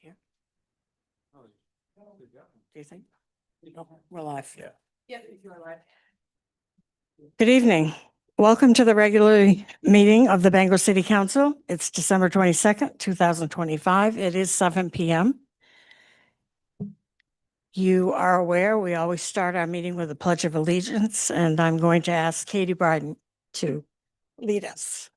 Here. Do you think? No, we're live. Yeah. Yeah, you're live. Good evening. Welcome to the regular meeting of the Bangor City Council. It's December 22nd, 2025. It is 7 p.m. You are aware we always start our meeting with a Pledge of Allegiance, and I'm going to ask Katie Bryden to lead us.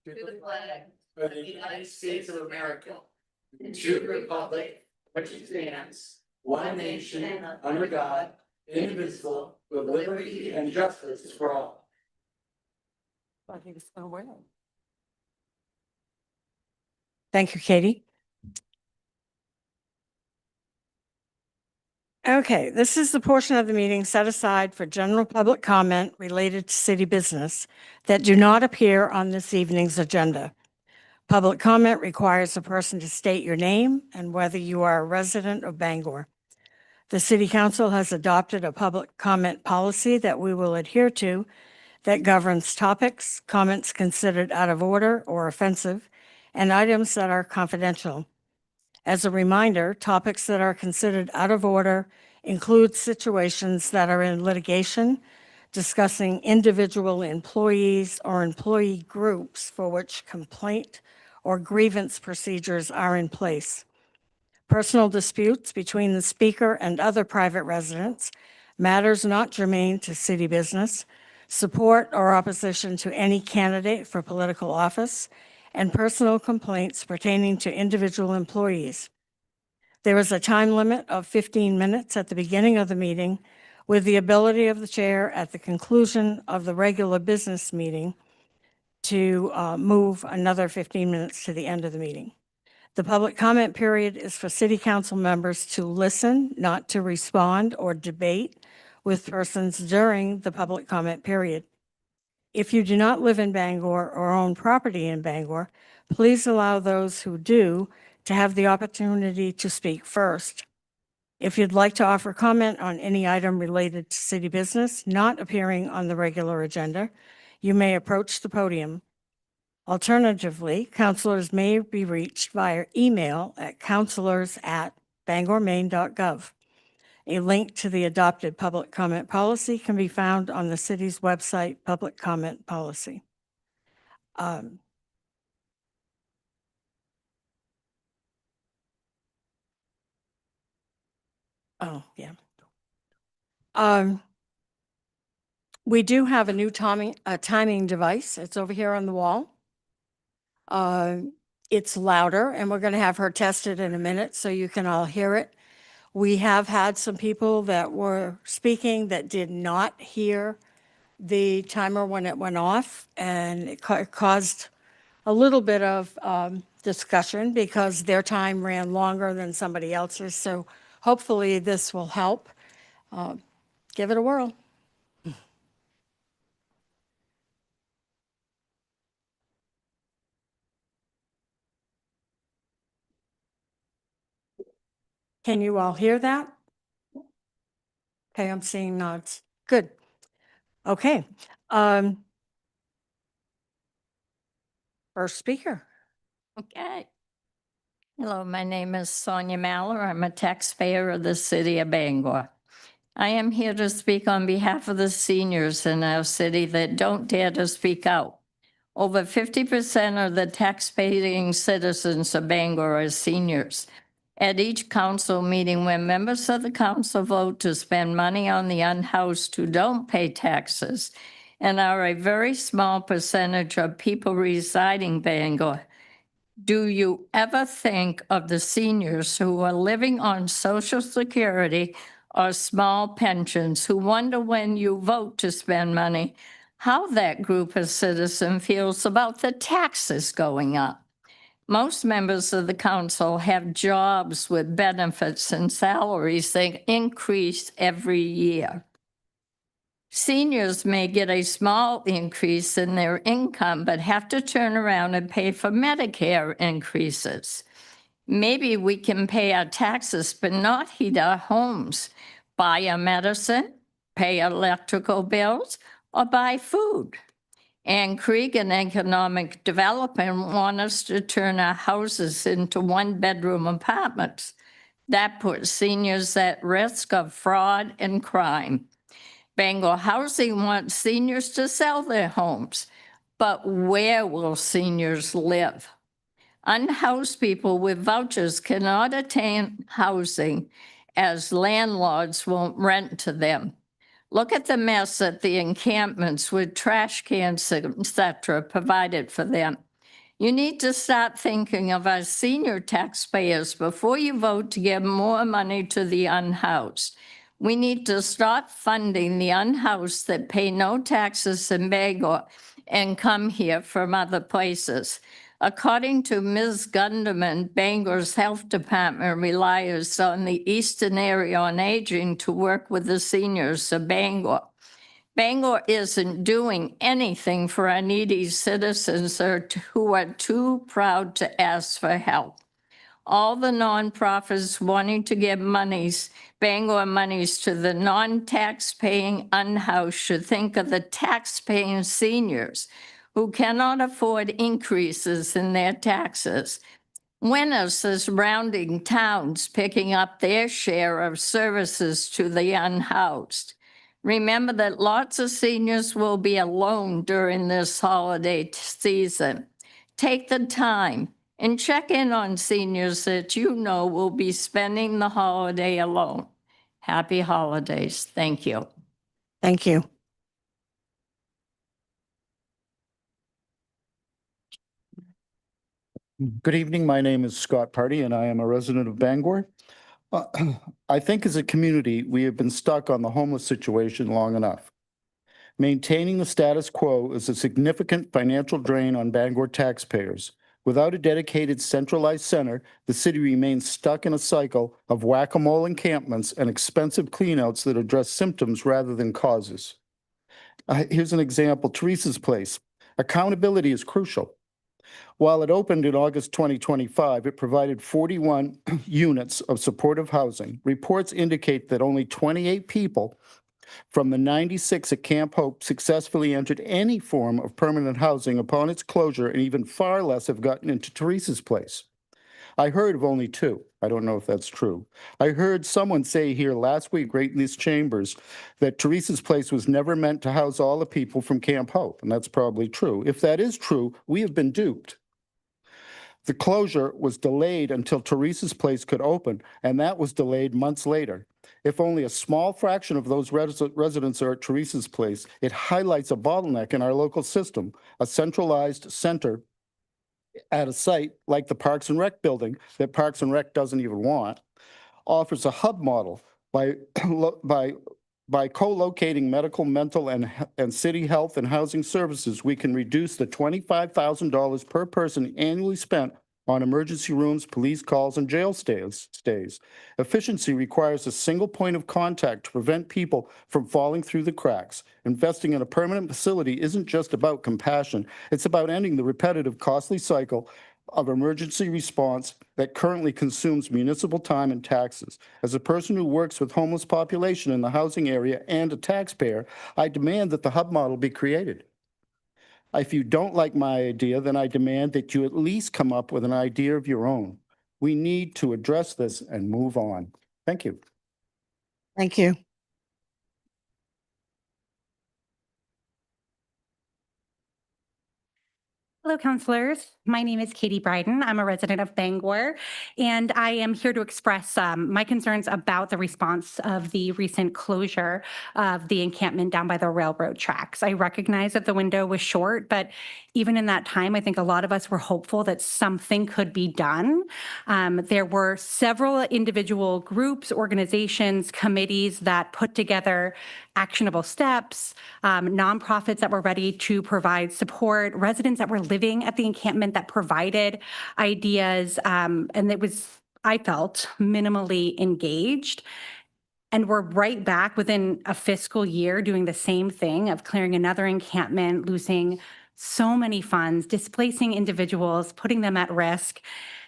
To the flag of the United States of America, and to the republic which stands, one nation, under God, indivisible, with liberty and justice for all. I think it's going to work. Thank you, Katie. Okay, this is the portion of the meeting set aside for general public comment related to city business that do not appear on this evening's agenda. Public comment requires a person to state your name and whether you are a resident of Bangor. The City Council has adopted a public comment policy that we will adhere to that governs topics, comments considered out of order or offensive, and items that are confidential. As a reminder, topics that are considered out of order include situations that are in litigation, discussing individual employees or employee groups for which complaint or grievance procedures are in place. Personal disputes between the speaker and other private residents, matters not germane to city business, support or opposition to any candidate for political office, and personal complaints pertaining to individual employees. There is a time limit of 15 minutes at the beginning of the meeting, with the ability of the chair at the conclusion of the regular business meeting to move another 15 minutes to the end of the meeting. The public comment period is for city council members to listen, not to respond or debate with persons during the public comment period. If you do not live in Bangor or own property in Bangor, please allow those who do to have the opportunity to speak first. If you'd like to offer comment on any item related to city business not appearing on the regular agenda, you may approach the podium. Alternatively, councilors may be reached via email at councilors@bangormaine.gov. A link to the adopted public comment policy can be found on the city's website, Public Comment Policy. Oh, yeah. We do have a new timing device. It's over here on the wall. It's louder, and we're going to have her test it in a minute so you can all hear it. We have had some people that were speaking that did not hear the timer when it went off, and it caused a little bit of discussion because their time ran longer than somebody else's. So hopefully this will help. Give it a whirl. Can you all hear that? Okay, I'm seeing nods. Good. Okay. First speaker. Okay. Hello, my name is Sonia Maller. I'm a taxpayer of the city of Bangor. I am here to speak on behalf of the seniors in our city that don't dare to speak out. Over 50% of the tax-paying citizens of Bangor are seniors. At each council meeting, when members of the council vote to spend money on the unhoused who don't pay taxes and are a very small percentage of people residing in Bangor, do you ever think of the seniors who are living on Social Security or small pensions who wonder when you vote to spend money, how that group of citizens feels about the taxes going up? Most members of the council have jobs with benefits and salaries that increase every year. Seniors may get a small increase in their income, but have to turn around and pay for Medicare increases. Maybe we can pay our taxes, but not heat our homes, buy our medicine, pay electrical bills, or buy food. And Krieg and Economic Development want us to turn our houses into one-bedroom apartments. That puts seniors at risk of fraud and crime. Bangor Housing wants seniors to sell their homes, but where will seniors live? Unhoused people with vouchers cannot attain housing as landlords won't rent to them. Look at the mess at the encampments with trash cans, etc., provided for them. You need to start thinking of our senior taxpayers before you vote to give more money to the unhoused. We need to stop funding the unhoused that pay no taxes in Bangor and come here from other places. According to Ms. Gunderman, Bangor's health department relies on the Eastern Area on Aging to work with the seniors of Bangor. Bangor isn't doing anything for our needy citizens who are too proud to ask for help. All the nonprofits wanting to give Bangor monies to the non-tax-paying unhoused should think of the tax-paying seniors who cannot afford increases in their taxes. When are the surrounding towns picking up their share of services to the unhoused? Remember that lots of seniors will be alone during this holiday season. Take the time and check in on seniors that you know will be spending the holiday alone. Happy holidays. Thank you. Thank you. Good evening. My name is Scott Party, and I am a resident of Bangor. I think as a community, we have been stuck on the homeless situation long enough. Maintaining the status quo is a significant financial drain on Bangor taxpayers. Without a dedicated centralized center, the city remains stuck in a cycle of whack-a-mole encampments and expensive cleanouts that address symptoms rather than causes. Here's an example, Teresa's Place. Accountability is crucial. While it opened in August 2025, it provided 41 units of supportive housing. Reports indicate that only 28 people from the 96 at Camp Hope successfully entered any form of permanent housing upon its closure, and even far less have gotten into Teresa's Place. I heard of only 2. I don't know if that's true. I heard someone say here last week, right in these chambers, that Teresa's Place was never meant to house all the people from Camp Hope, and that's probably true. If that is true, we have been duped. The closure was delayed until Teresa's Place could open, and that was delayed months later. If only a small fraction of those residents are at Teresa's Place, it highlights a bottleneck in our local system. A centralized center at a site like the Parks and Rec building that Parks and Rec doesn't even want offers a hub model by co-locating medical, mental, and city health and housing services. We can reduce the $25,000 per person annually spent on emergency rooms, police calls, and jail stays. Efficiency requires a single point of contact to prevent people from falling through the cracks. Investing in a permanent facility isn't just about compassion. It's about ending the repetitive, costly cycle of emergency response that currently consumes municipal time and taxes. As a person who works with homeless population in the housing area and a taxpayer, I demand that the hub model be created. If you don't like my idea, then I demand that you at least come up with an idea of your own. We need to address this and move on. Thank you. Thank you. Hello, counselors. My name is Katie Bryden. I'm a resident of Bangor, and I am here to express my concerns about the response of the recent closure of the encampment down by the railroad tracks. I recognize that the window was short, but even in that time, I think a lot of us were hopeful that something could be done. There were several individual groups, organizations, committees that put together actionable steps, nonprofits that were ready to provide support, residents that were living at the encampment that provided ideas, and it was, I felt, minimally engaged. And we're right back within a fiscal year doing the same thing of clearing another encampment, losing so many funds, displacing individuals, putting them at risk.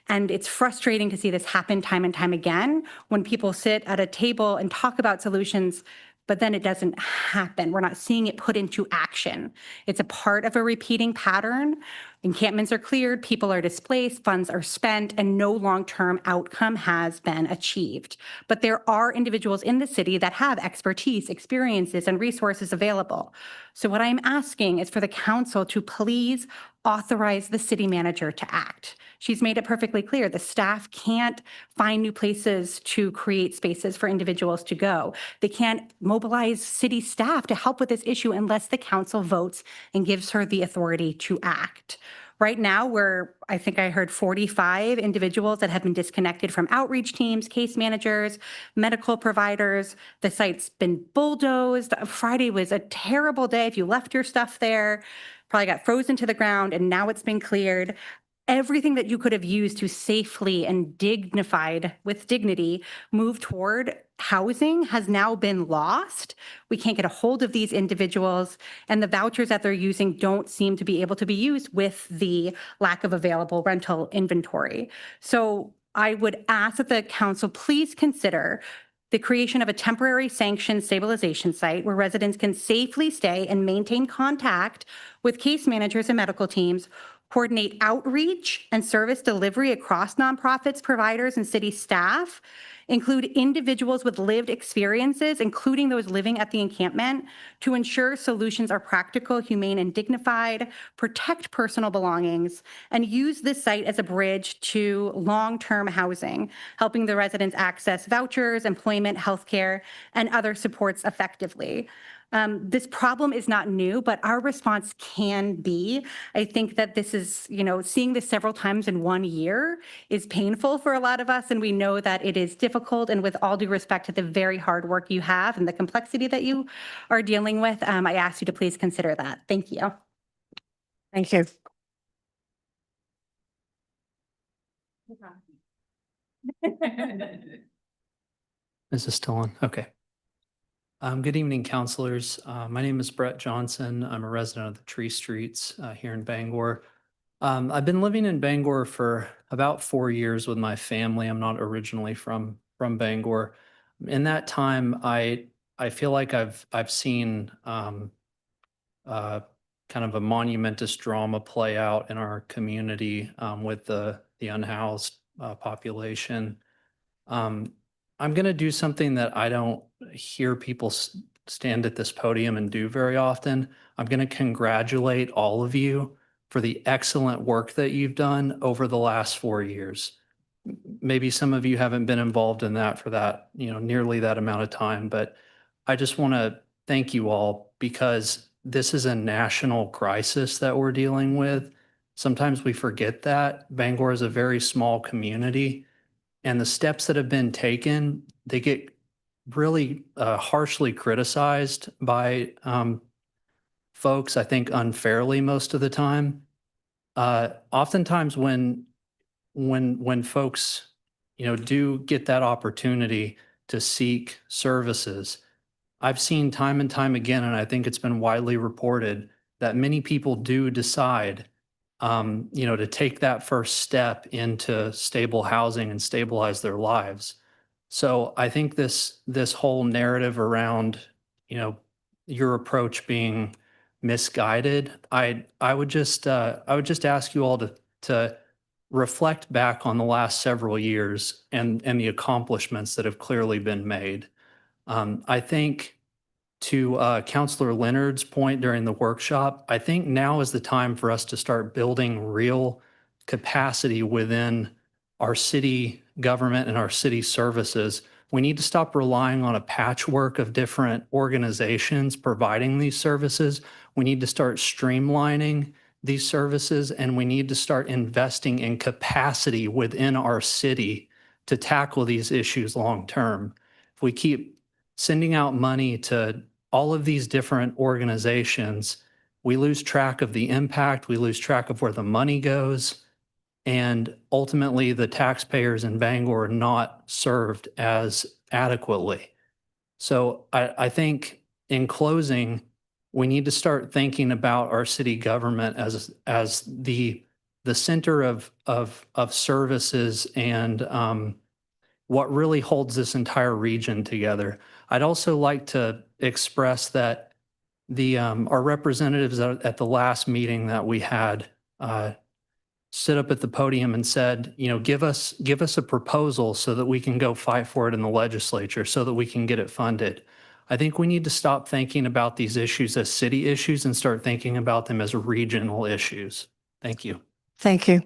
And it's frustrating to see this happen time and time again when people sit at a table and talk about solutions. but then it doesn't happen. We're not seeing it put into action. It's a part of a repeating pattern. Encampments are cleared, people are displaced, funds are spent, and no long-term outcome has been achieved. But there are individuals in the city that have expertise, experiences, and resources available. So what I'm asking is for the council to please authorize the city manager to act. She's made it perfectly clear the staff can't find new places to create spaces for individuals to go. They can't mobilize city staff to help with this issue unless the council votes and gives her the authority to act. Right now, I think I heard 45 individuals that have been disconnected from outreach teams, case managers, medical providers. The site's been bulldozed. Friday was a terrible day. If you left your stuff there, probably got frozen to the ground, and now it's been cleared. Everything that you could have used to safely and with dignity, move toward housing has now been lost. We can't get a hold of these individuals, and the vouchers that they're using don't seem to be able to be used with the lack of available rental inventory. So I would ask that the council please consider the creation of a temporary sanctioned stabilization site where residents can safely stay and maintain contact with case managers and medical teams, coordinate outreach and service delivery across nonprofits, providers, and city staff, include individuals with lived experiences, including those living at the encampment, to ensure solutions are practical, humane, and dignified, protect personal belongings, and use this site as a bridge to long-term housing, helping the residents access vouchers, employment, healthcare, and other supports effectively. This problem is not new, but our response can be. I think that this is, seeing this several times in 1 year is painful for a lot of us, and we know that it is difficult. And with all due respect to the very hard work you have and the complexity that you are dealing with, I ask you to please consider that. Thank you. Thank you. Is this still on? Okay. Good evening, counselors. My name is Brett Johnson. I'm a resident of the Tree Streets here in Bangor. I've been living in Bangor for about 4 years with my family. I'm not originally from Bangor. In that time, I feel like I've seen kind of a monumentous drama play out in our community with the unhoused population. I'm going to do something that I don't hear people stand at this podium and do very often. I'm going to congratulate all of you for the excellent work that you've done over the last 4 years. Maybe some of you haven't been involved in that for that, nearly that amount of time, but I just want to thank you all because this is a national crisis that we're dealing with. Sometimes we forget that Bangor is a very small community. And the steps that have been taken, they get really harshly criticized by folks, I think unfairly most of the time. Oftentimes when folks, do get that opportunity to seek services, I've seen time and time again, and I think it's been widely reported that many people do decide to take that first step into stable housing and stabilize their lives. So I think this whole narrative around, your approach being misguided, I would just ask you all to reflect back on the last several years and the accomplishments that have clearly been made. I think to Councillor Leonard's point during the workshop, I think now is the time for us to start building real capacity within our city government and our city services. We need to stop relying on a patchwork of different organizations providing these services. We need to start streamlining these services, and we need to start investing in capacity within our city to tackle these issues long term. If we keep sending out money to all of these different organizations, we lose track of the impact, we lose track of where the money goes, and ultimately the taxpayers in Bangor are not served as adequately. So I think in closing, we need to start thinking about our city government as the center of services and what really holds this entire region together. I'd also like to express that our representatives at the last meeting that we had stood up at the podium and said, give us a proposal so that we can go fight for it in the legislature so that we can get it funded. I think we need to stop thinking about these issues as city issues and start thinking about them as regional issues. Thank you. Thank you.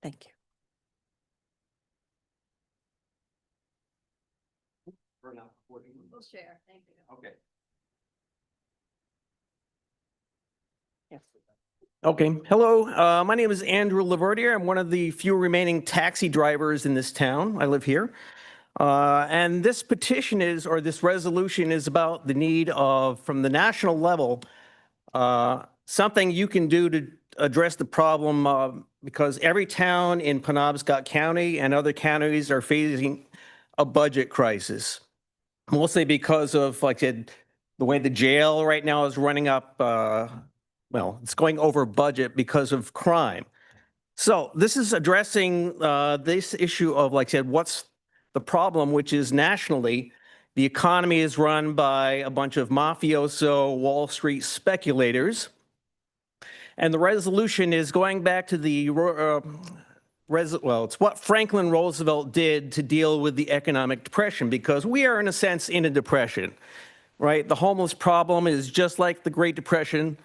Thank you. We'll share. Thank you. Okay. Yes. Okay, hello, my name is Andrew Laverdier. I'm one of the few remaining taxi drivers in this town. I live here. And this petition is, or this resolution is about the need of, from the national level, something you can do to address the problem because every town in Penobscot County and other counties are facing a budget crisis. Mostly because of, like I said, the way the jail right now is running up, well, it's going over budget because of crime. So this is addressing this issue of, like I said, what's the problem, which is nationally, the economy is run by a bunch of mafioso Wall Street speculators. And the resolution is going back to the, well, it's what Franklin Roosevelt did to deal with the economic depression, because we are, in a sense, in a depression, right? The homeless problem is just like the Great Depression,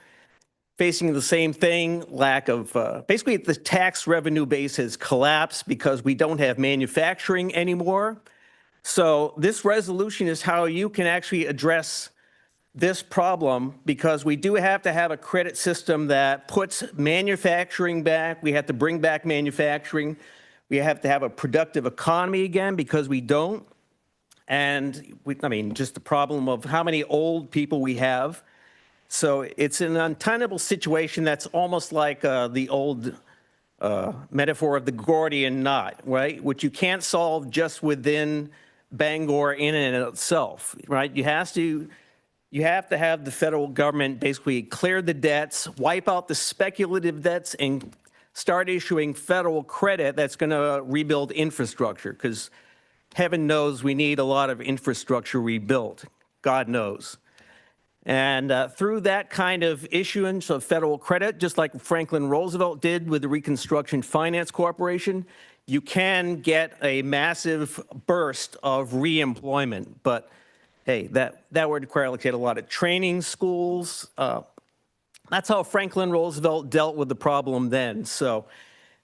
facing the same thing, lack of, basically the tax revenue base has collapsed because we don't have manufacturing anymore. So this resolution is how you can actually address this problem, because we do have to have a credit system that puts manufacturing back. We have to bring back manufacturing. We have to have a productive economy again, because we don't. And I mean, just the problem of how many old people we have. So it's an untenable situation that's almost like the old metaphor of the Gordian knot, right? Which you can't solve just within Bangor in and of itself, right? You have to have the federal government basically clear the debts, wipe out the speculative debts, and start issuing federal credit that's going to rebuild infrastructure, because heaven knows we need a lot of infrastructure rebuilt. God knows. And through that kind of issuance of federal credit, just like Franklin Roosevelt did with the Reconstruction Finance Corporation, you can get a massive burst of reemployment. But hey, that would require, like, a lot of training schools. That's how Franklin Roosevelt dealt with the problem then. So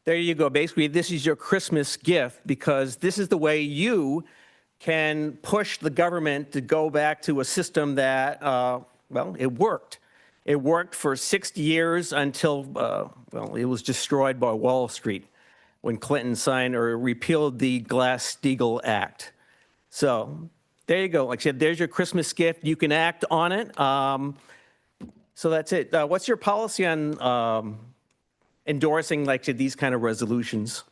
there you go. Basically, this is your Christmas gift, because this is the way you can push the government to go back to a system that, well, it worked. It worked for 60 years until, well, it was destroyed by Wall Street when Clinton signed or repealed the Glass-Steagall Act. So there you go. Like I said, there's your Christmas gift. You can act on it. So that's it. What's your policy on endorsing, like, these kind of resolutions?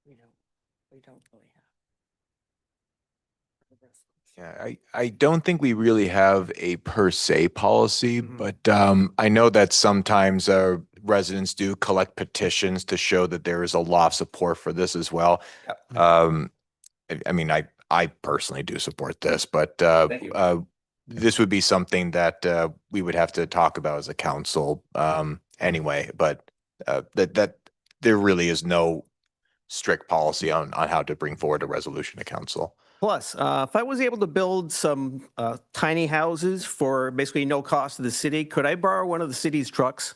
We don't really have. Yeah, I don't think we really have a per se policy, but I know that sometimes residents do collect petitions to show that there is a lot of support for this as well. I mean, I personally do support this, but Thank you. this would be something that we would have to talk about as a council anyway, but that there really is no strict policy on how to bring forward a resolution to council. Plus, if I was able to build some tiny houses for basically no cost to the city, could I borrow one of the city's trucks?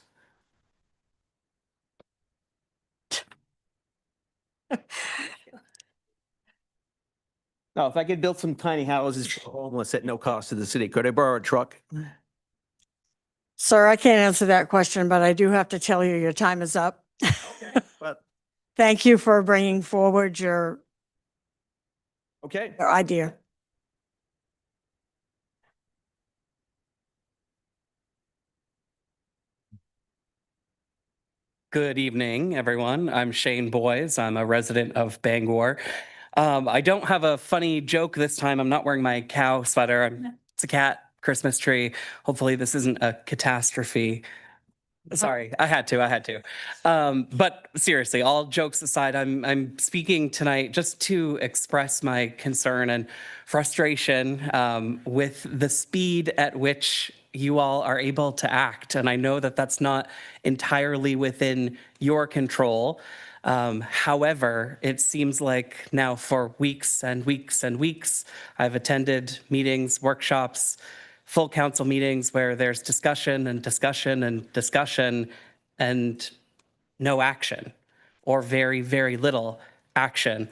No, if I could build some tiny houses for homeless at no cost to the city, could I borrow a truck? Sir, I can't answer that question, but I do have to tell you your time is up. But, Thank you for bringing forward your okay, idea. Good evening, everyone. I'm Shane Boyes. I'm a resident of Bangor. I don't have a funny joke this time. I'm not wearing my cow sweater. It's a cat Christmas tree. Hopefully this isn't a catastrophe. Sorry, I had to. But seriously, all jokes aside, I'm speaking tonight just to express my concern and frustration with the speed at which you all are able to act. And I know that that's not entirely within your control. However, it seems like now for weeks and weeks and weeks, I've attended meetings, workshops, full council meetings where there's discussion and discussion and discussion and no action, or very, very little action.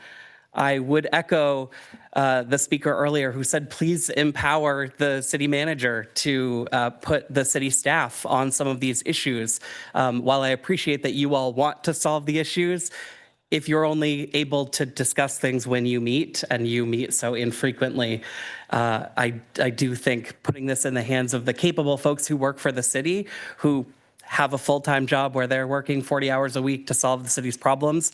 I would echo the speaker earlier who said, please empower the city manager to put the city staff on some of these issues. While I appreciate that you all want to solve the issues, if you're only able to discuss things when you meet, and you meet so infrequently, I do think putting this in the hands of the capable folks who work for the city, who have a full-time job where they're working 40 hours a week to solve the city's problems,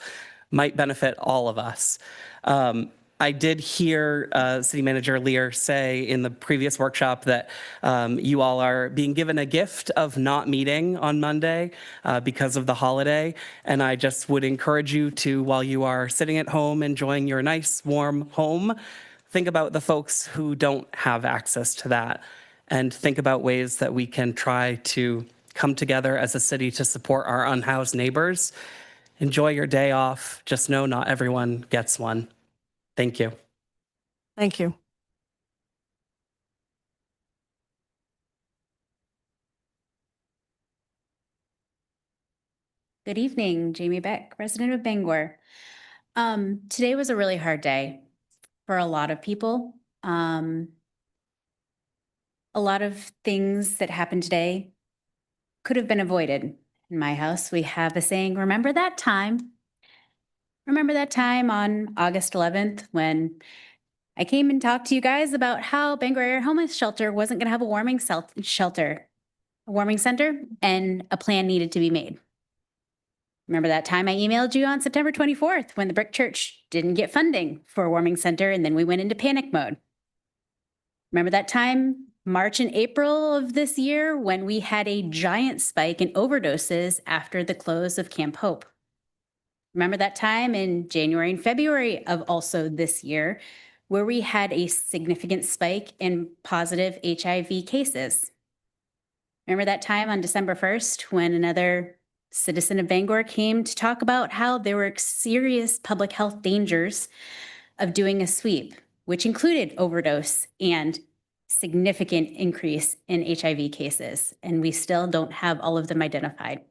might benefit all of us. I did hear City Manager Lear say in the previous workshop that you all are being given a gift of not meeting on Monday because of the holiday. And I just would encourage you to, while you are sitting at home enjoying your nice warm home, think about the folks who don't have access to that, and think about ways that we can try to come together as a city to support our unhoused neighbors. Enjoy your day off. Just know not everyone gets one. Thank you. Thank you. Good evening, Jamie Beck, resident of Bangor. Today was a really hard day for a lot of people. A lot of things that happened today could have been avoided. In my house, we have a saying, remember that time? Remember that time on August 11th when I came and talked to you guys about how Bangor Area Homeless Shelter wasn't going to have a warming center, and a plan needed to be made. Remember that time I emailed you on September 24th when the Brick Church didn't get funding for a warming center and then we went into panic mode. Remember that time, March and April of this year, when we had a giant spike in overdoses after the close of Camp Hope. Remember that time in January and February of also this year, where we had a significant spike in positive HIV cases. Remember that time on December 1st when another citizen of Bangor came to talk about how there were serious public health dangers of doing a sweep, which included overdose and significant increase in HIV cases, and we still don't have all of them identified.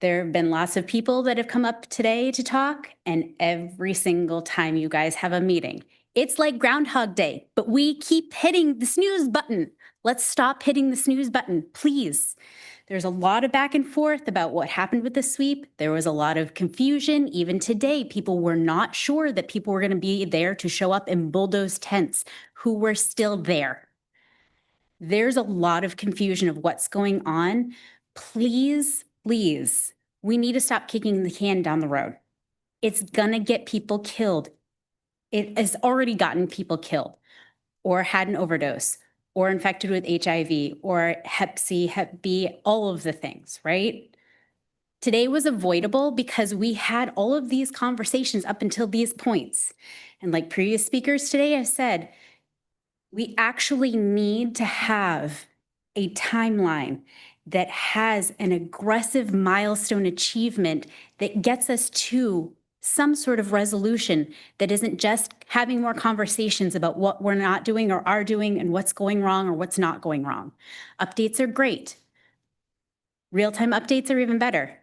There have been lots of people that have come up today to talk, and every single time you guys have a meeting, it's like Groundhog Day, but we keep hitting the snooze button. Let's stop hitting the snooze button, please. There's a lot of back and forth about what happened with the sweep. There was a lot of confusion. Even today, people were not sure that people were going to be there to show up and bulldoze tents who were still there. There's a lot of confusion of what's going on. Please, please, we need to stop kicking the can down the road. It's going to get people killed. It has already gotten people killed or had an overdose, or infected with HIV, or Hep C, Hep B, all of the things, right? Today was avoidable because we had all of these conversations up until these points. And like previous speakers today have said, we actually need to have a timeline that has an aggressive milestone achievement that gets us to some sort of resolution that isn't just having more conversations about what we're not doing or are doing and what's going wrong or what's not going wrong. Updates are great. Real-time updates are even better.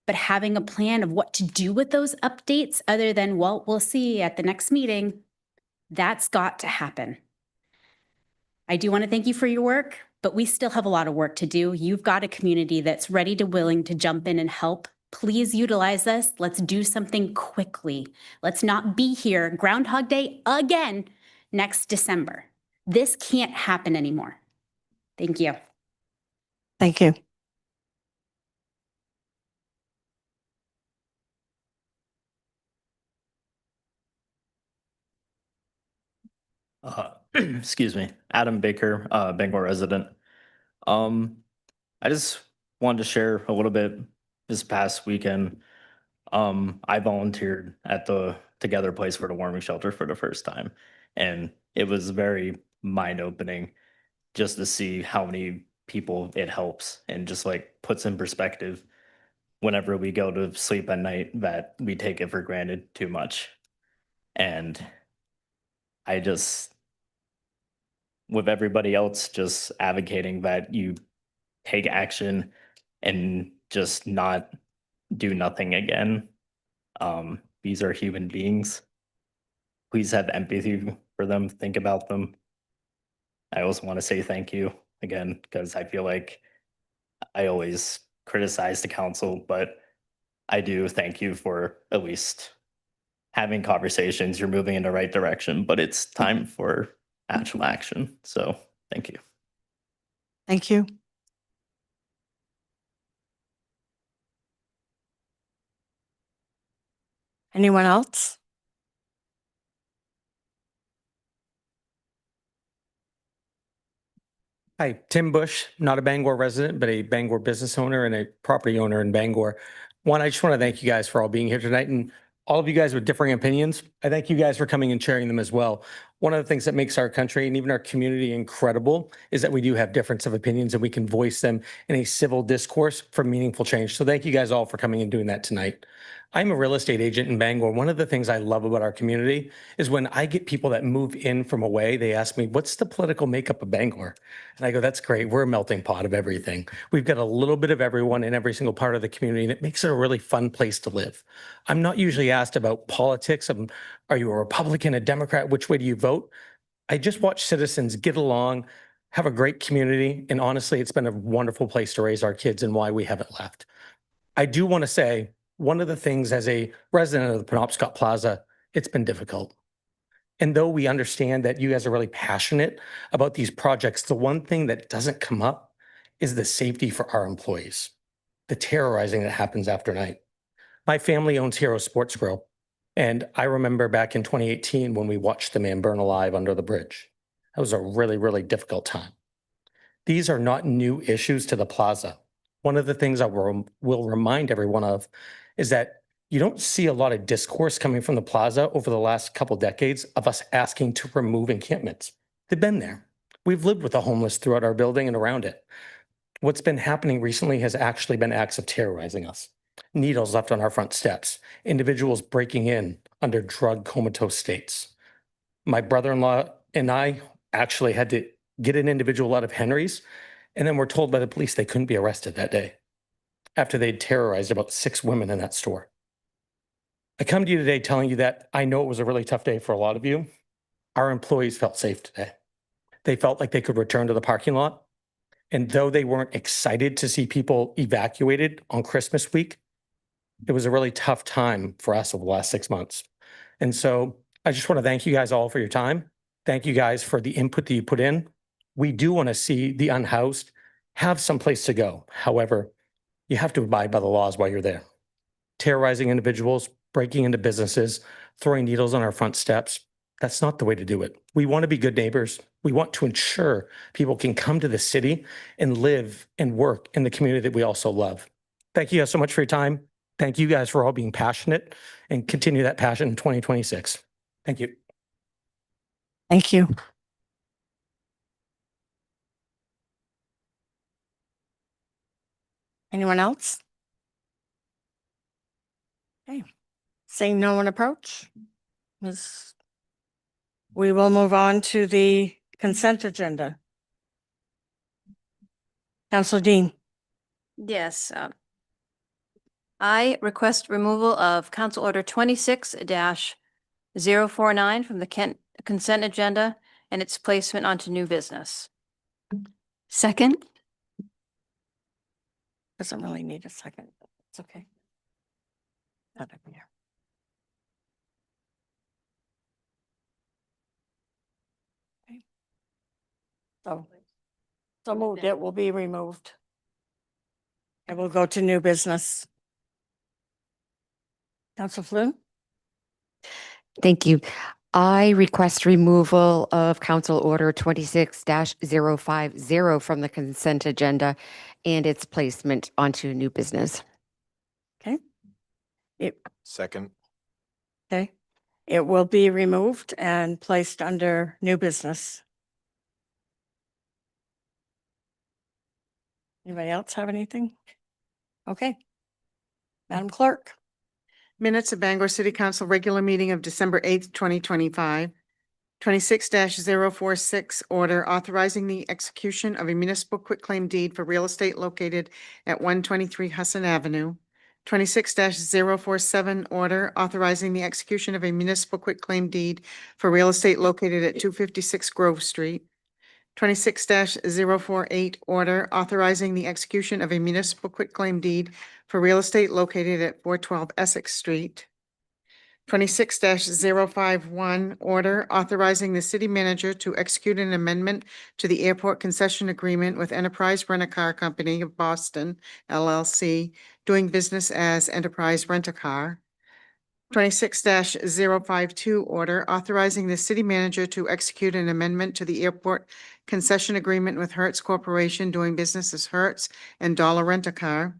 But having a plan of what to do with those updates other than, well, we'll see at the next meeting, that's got to happen. I do want to thank you for your work, but we still have a lot of work to do. You've got a community that's ready to willing to jump in and help. Please utilize us. Let's do something quickly. Let's not be here Groundhog Day again next December. This can't happen anymore. Thank you. Thank you. Excuse me, Adam Baker, Bangor resident. I just wanted to share a little bit this past weekend. I volunteered at the Together Place for the Warming Shelter for the first time, and it was very mind-opening just to see how many people it helps and just like puts in perspective whenever we go to sleep at night that we take it for granted too much. And I just, with everybody else just advocating that you take action and just not do nothing again. These are human beings. Please have empathy for them, think about them. I also want to say thank you again, because I feel like I always criticize the council, but I do thank you for at least having conversations. You're moving in the right direction, but it's time for actual action. So thank you. Thank you. Anyone else? Hi, Tim Bush, not a Bangor resident, but a Bangor business owner and a property owner in Bangor. One, I just want to thank you guys for all being here tonight, and all of you guys with differing opinions. I thank you guys for coming and sharing them as well. One of the things that makes our country and even our community incredible is that we do have difference of opinions and we can voice them in a civil discourse for meaningful change. So thank you guys all for coming and doing that tonight. I'm a real estate agent in Bangor. One of the things I love about our community is when I get people that move in from away, they ask me, what's the political makeup of Bangor? And I go, that's great. We're a melting pot of everything. We've got a little bit of everyone in every single part of the community, and it makes it a really fun place to live. I'm not usually asked about politics. Are you a Republican, a Democrat? Which way do you vote? I just watch citizens get along, have a great community, and honestly, it's been a wonderful place to raise our kids and why we haven't left. I do want to say, one of the things as a resident of the Penobscot Plaza, it's been difficult. And though we understand that you guys are really passionate about these projects, the one thing that doesn't come up is the safety for our employees, the terrorizing that happens after night. My family owns Hero Sports Grill, and I remember back in 2018 when we watched the man burn alive under the bridge. That was a really, really difficult time. These are not new issues to the plaza. One of the things I will remind everyone of is that you don't see a lot of discourse coming from the plaza over the last couple decades of us asking to remove encampments. They've been there. We've lived with the homeless throughout our building and around it. What's been happening recently has actually been acts of terrorizing us. Needles left on our front steps, individuals breaking in under drug comatose states. My brother-in-law and I actually had to get an individual out of Henry's, and then we're told by the police they couldn't be arrested that day after they'd terrorized about 6 women in that store. I come to you today telling you that I know it was a really tough day for a lot of you. Our employees felt safe today. They felt like they could return to the parking lot. And though they weren't excited to see people evacuated on Christmas week, it was a really tough time for us over the last 6 months. And so I just want to thank you guys all for your time. Thank you guys for the input that you put in. We do want to see the unhoused have some place to go. However, you have to abide by the laws while you're there. Terrorizing individuals, breaking into businesses, throwing needles on our front steps, that's not the way to do it. We want to be good neighbors. We want to ensure people can come to the city and live and work in the community that we also love. Thank you guys so much for your time. Thank you guys for all being passionate and continue that passion in 2026. Thank you. Thank you. Anyone else? Okay, seeing no one approach, we will move on to the consent agenda. Councilor Dean. Yes. I request removal of Council Order 26-049 from the consent agenda and its placement onto new business. Second. Doesn't really need a second. It's okay. Not up here. Okay. So moved, it will be removed. And we'll go to new business. Council Flynn? Thank you. I request removal of Council Order 26-050 from the consent agenda and its placement onto new business. Okay. Second. Okay. It will be removed and placed under new business. Anybody else have anything? Okay. Madam Clerk. Minutes of Bangor City Council regular meeting of December 8th, 2025. 26-046 order authorizing the execution of a municipal quitclaim deed for real estate located at 123 Hudson Avenue. 26-047 order authorizing the execution of a municipal quitclaim deed for real estate located at 256 Grove Street. 26-048 order authorizing the execution of a municipal quitclaim deed for real estate located at 412 Essex Street. 26-051 order authorizing the city manager to execute an amendment to the airport concession agreement with Enterprise Rent-A-Car Company of Boston, LLC, doing business as Enterprise Rent-A-Car. 26-052 order authorizing the city manager to execute an amendment to the airport concession agreement with Hertz Corporation, doing business as Hertz and Dollar Rent-A-Car.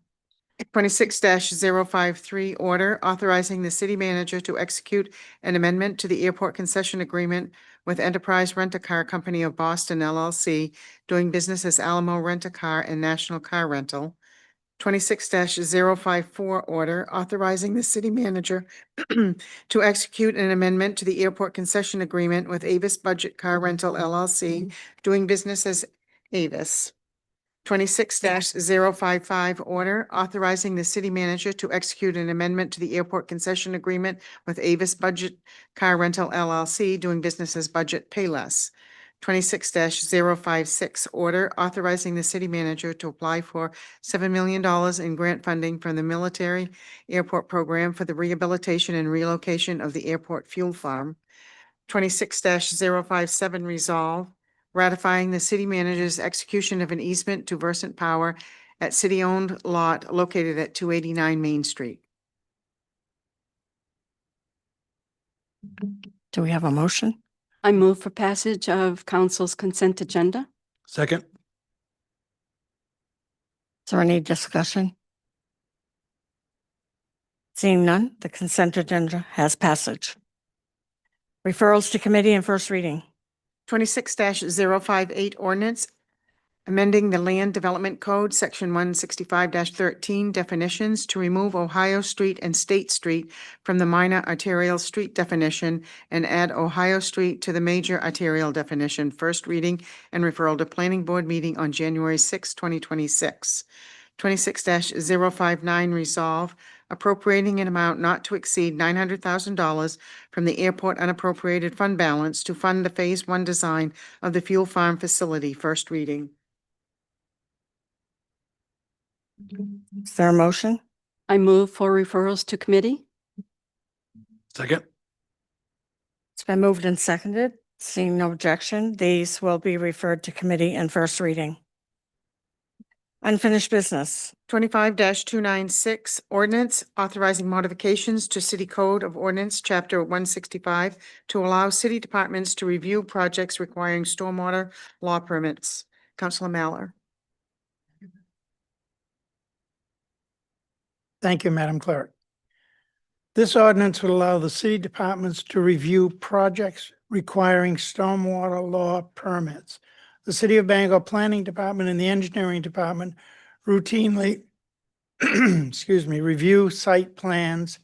26-053 order authorizing the city manager to execute an amendment to the airport concession agreement with Enterprise Rent-A-Car Company of Boston, LLC, doing business as Alamo Rent-A-Car and National Car Rental. 26-054 order authorizing the city manager to execute an amendment to the airport concession agreement with Avis Budget Car Rental, LLC, doing business as Avis. 26-055 order authorizing the city manager to execute an amendment to the airport concession agreement with Avis Budget Car Rental, LLC, doing business as Budget Payless. 26-056 order authorizing the city manager to apply for $7 million in grant funding from the Military Airport Program for the rehabilitation and relocation of the airport fuel farm. 26-057 resolve ratifying the city manager's execution of an easement to Versant Power at city-owned lot located at 289 Main Street. Do we have a motion? I move for passage of council's consent agenda. Second. Is there any discussion? Seeing none, the consent agenda has passage. Referrals to committee and first reading. 26-058 ordinance amending the Land Development Code, Section 165-13 definitions to remove Ohio Street and State Street from the minor arterial street definition and add Ohio Street to the major arterial definition. First reading and referral to planning board meeting on January 6, 2026. 26-059 resolve appropriating an amount not to exceed $900,000 from the airport unappropriated fund balance to fund the Phase 1 design of the fuel farm facility. First reading. Is there a motion? I move for referrals to committee. Second. It's been moved and seconded. Seeing no objection, these will be referred to committee and first reading. Unfinished business. 25-296 ordinance authorizing modifications to City Code of Ordinance, Chapter 165, to allow city departments to review projects requiring stormwater law permits. Councilor Mallor. Thank you, Madam Clerk. This ordinance would allow the city departments to review projects requiring stormwater law permits. The City of Bangor Planning Department and the Engineering Department routinely, review site plans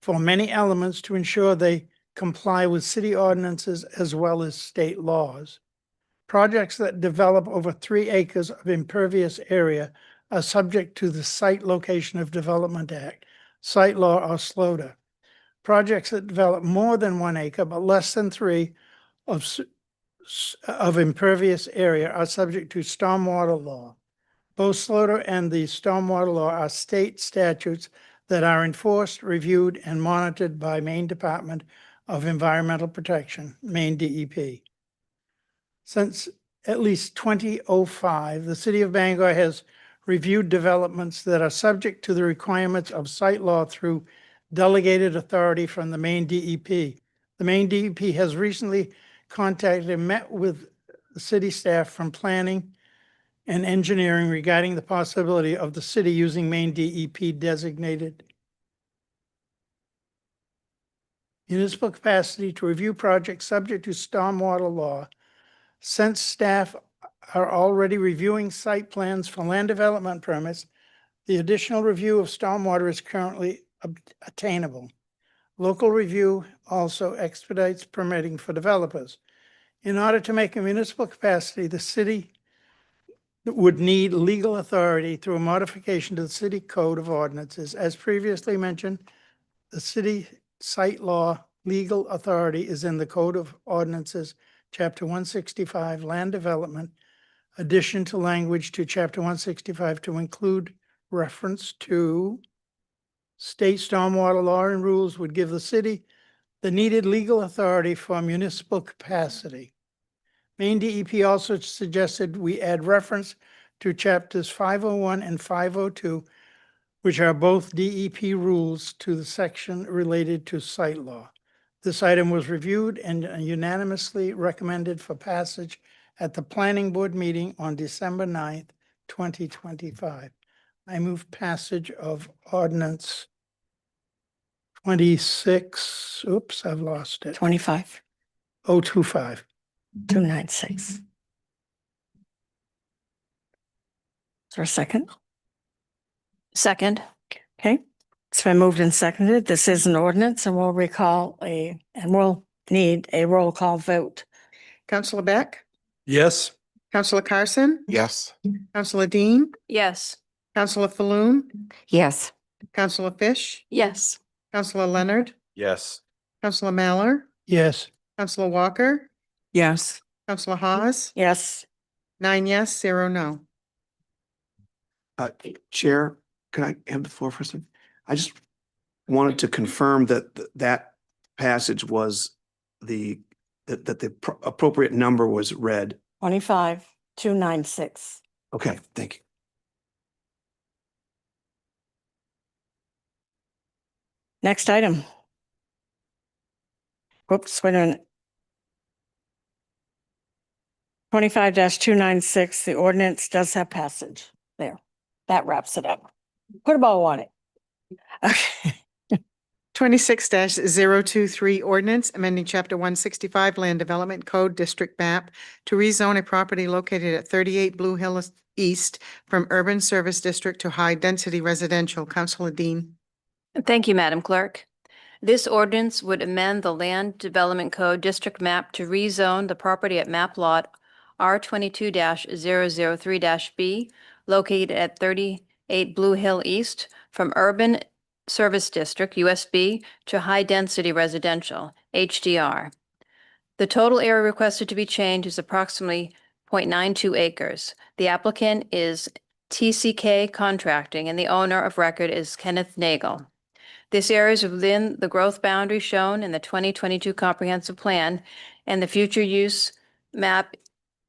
for many elements to ensure they comply with city ordinances as well as state laws. Projects that develop over 3 acres of impervious area are subject to the Site Location of Development Act, Site Law, or SLOTA. Projects that develop more than 1 acre but less than 3 of impervious area are subject to stormwater law. Both SLOTA and the stormwater law are state statutes that are enforced, reviewed, and monitored by Maine Department of Environmental Protection, Maine DEP. Since at least 2005, the City of Bangor has reviewed developments that are subject to the requirements of site law through delegated authority from the Maine DEP. The The Maine DEP has recently contacted and met with the city staff from planning and engineering regarding the possibility of the city using Maine DEP designated municipal capacity to review projects subject to stormwater law. Since staff are already reviewing site plans for land development permits, the additional review of stormwater is currently attainable. Local review also expedites permitting for developers. In order to make a municipal capacity, the city would need legal authority through a modification to the city code of ordinances. As previously mentioned, the city site law legal authority is in the Code of Ordinances, Chapter 165, Land Development, addition to language to Chapter 165 to include reference to state stormwater law and rules would give the city the needed legal authority for municipal capacity. Maine DEP also suggested we add reference to Chapters 501 and 502, which are both DEP rules, to the section related to site law. This item was reviewed and unanimously recommended for passage at the Planning Board meeting on December 9th, 2025. I move passage of ordinance 26, oops, I've lost it, 25, 025. 296. Is there a second? Second. Okay, it's been moved and seconded. This is an ordinance and we'll need a roll call vote. Counselor Beck, Yes. Counselor Carson, Yes. Counselor Dean, Yes. Counselor Falloon, Yes. Counselor Fish, Yes. Counselor Leonard, Yes. Counselor Mallor, Yes. Counselor Walker, Yes. Counselor Hawes, Yes. 9 yes, 0 no. Chair, can I have the floor for a second? I just wanted to confirm that that passage was that the appropriate number was read. 25, 296. Okay, thank you. Next item. Whoops, wait a minute. 25-296, the ordinance does have passage there. That wraps it up. Put a bow on it. Okay. 26-023 ordinance amending chapter 165 Land Development Code District Map to rezone a property located at 38 Blue Hill East from Urban Service District to High Density Residential. Counselor Dean. Thank you, Madam Clerk. This ordinance would amend the Land Development Code District Map to rezone the property at map lot R22-003-B located at 38 Blue Hill East from Urban Service District, USB, to High Density Residential, HDR. The total area requested to be changed is approximately 0.92 acres. The applicant is TCK Contracting and the owner of record is Kenneth Nagel. This area is within the growth boundary shown in the 2022 Comprehensive Plan, and the future use map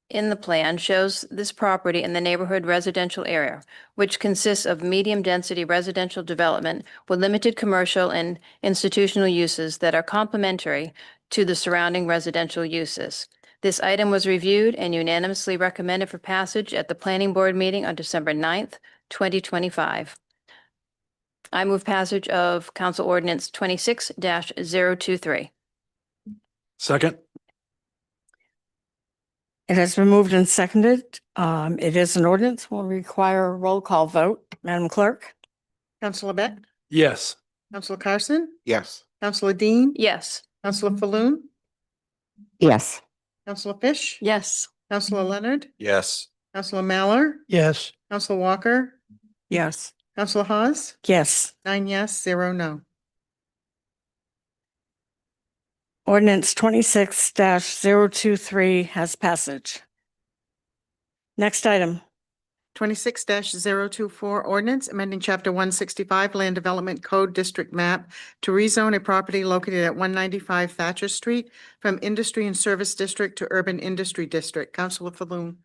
in the plan shows this property in the neighborhood residential area, which consists of medium-density residential development with limited commercial and institutional uses that are complementary to the surrounding residential uses. This item was reviewed and unanimously recommended for passage at the Planning Board meeting on December 9th, 2025. I move passage of Council Ordinance 26-023. Second. It has been moved and seconded. It is an ordinance, will require a roll call vote. Madam Clerk? Counselor Beck, Yes. Counselor Carson, Yes. Counselor Dean, Yes. Counselor Falloon, Yes. Counselor Fish, Yes. Counselor Leonard, Yes. Counselor Mallor, Yes. Counselor Walker, Yes. Counselor Hawes, Yes. 9 yes, 0 no. Ordinance 26-023 has passage. Next item. 26-024 ordinance amending chapter 165 Land Development Code District Map to rezone a property located at 195 Thatcher Street from Industry and Service District to Urban Industry District. Counselor Falloon.